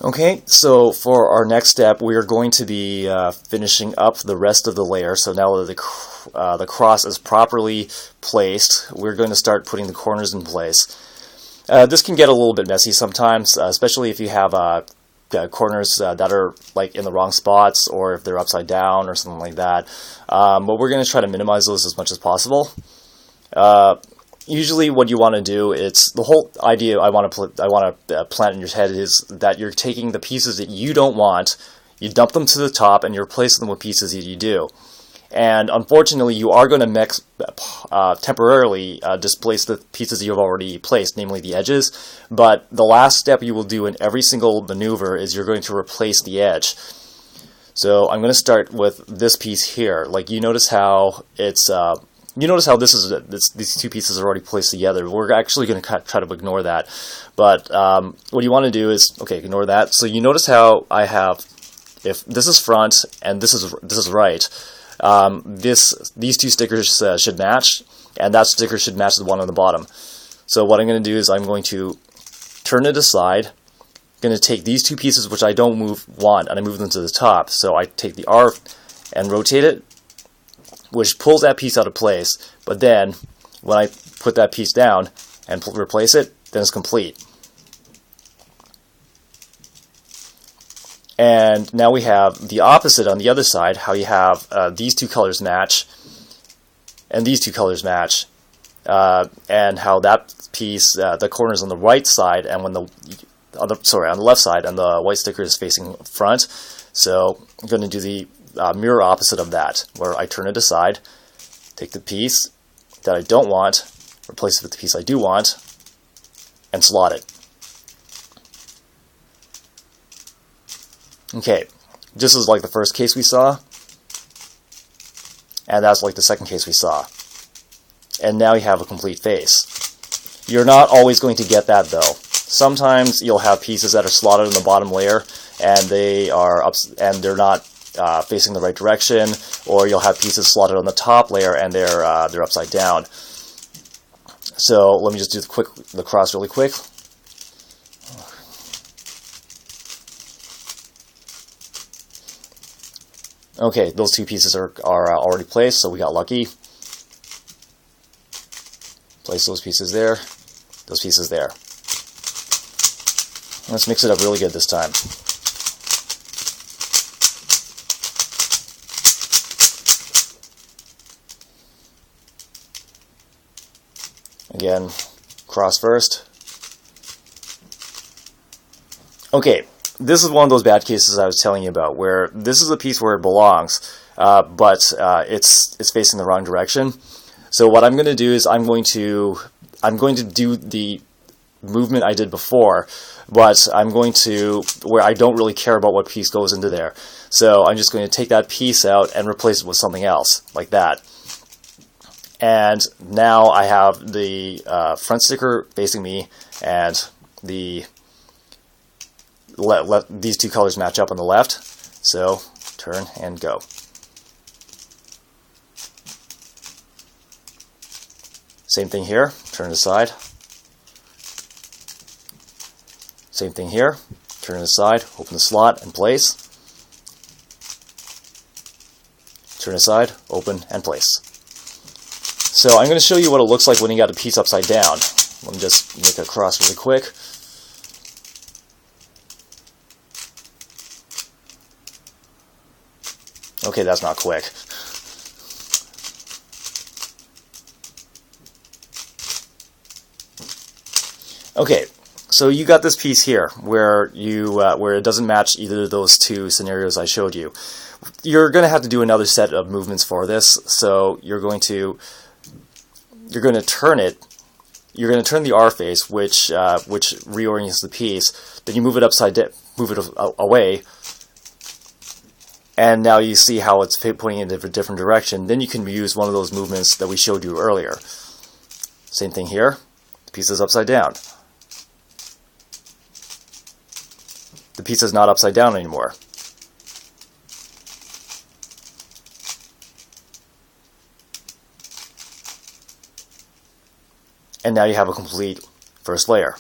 Okay, so for our next step, we are going to be finishing up the rest of the layer. So now that the cross is properly placed, we're going to start putting the corners in place. This can get a little bit messy sometimes, especially if you have corners that are like in the wrong spots, or if they're upside down or something like that. But we're going to try to minimize those as much as possible. Usually what you want to do, it's the whole idea I want to plant in your head is that you're taking the pieces that you don't want, you dump them to the top, and you're replacing them with pieces that you do. And unfortunately, you are going to temporarily displace the pieces that you've already placed, namely the edges. But the last step you will do in every single maneuver is you're going to replace the edge. So I'm going to start with this piece here. Like, you notice how it's these two pieces are already placed together. We're actually going to try to ignore that. But what you want to do is, okay, ignore that. So you notice how I have, if this is front and this is right, these two stickers should match, and that sticker should match the one on the bottom. So what I'm going to do is I'm going to turn it aside. I'm going to take these two pieces, which I don't want, and I move them to the top. So I take the R and rotate it, which pulls that piece out of place. But then, when I put that piece down and replace it, then it's complete. And now we have the opposite on the other side, how you have these two colors match, and these two colors match, and how that piece, the corner is on the right side, and when on the left side, and the white sticker is facing front. So I'm going to do the mirror opposite of that, where I turn it aside, take the piece that I don't want, replace it with the piece I do want, and slot it. Okay, this is like the first case we saw, and that's like the second case we saw. And now you have a complete face. You're not always going to get that though. Sometimes you'll have pieces that are slotted in the bottom layer, and they're not facing the right direction, or you'll have pieces slotted on the top layer and they're upside down. So let me just do the cross really quick. Okay, those two pieces are already placed, so we got lucky. Place those pieces there, those pieces there. Let's mix it up really good this time. Again, cross first. Okay, this is one of those bad cases I was telling you about, where this is a piece where it belongs, but it's facing the wrong direction. So what I'm going to do is I'm going to do the movement I did before, but I'm going to where I don't really care about what piece goes into there. So I'm just going to take that piece out and replace it with something else, like that. And now I have the front sticker facing me, and these two colors match up on the left. So turn and go. Same thing here, turn aside. Same thing here, turn aside, open the slot and place. Turn aside, open and place. So I'm going to show you what it looks like when you got a piece upside down. Let me just make a cross really quick. Okay, that's not quick. Okay, so you got this piece here where it doesn't match either of those two scenarios I showed you. You're going to have to do another set of movements for this. So you're going to turn it. You're going to turn the R face, which reorients the piece. Then you move it move it away, and now you see how it's pointing in a different direction. Then you can use one of those movements that we showed you earlier. Same thing here. The piece is upside down. The piece is not upside down anymore. And now you have a complete first layer.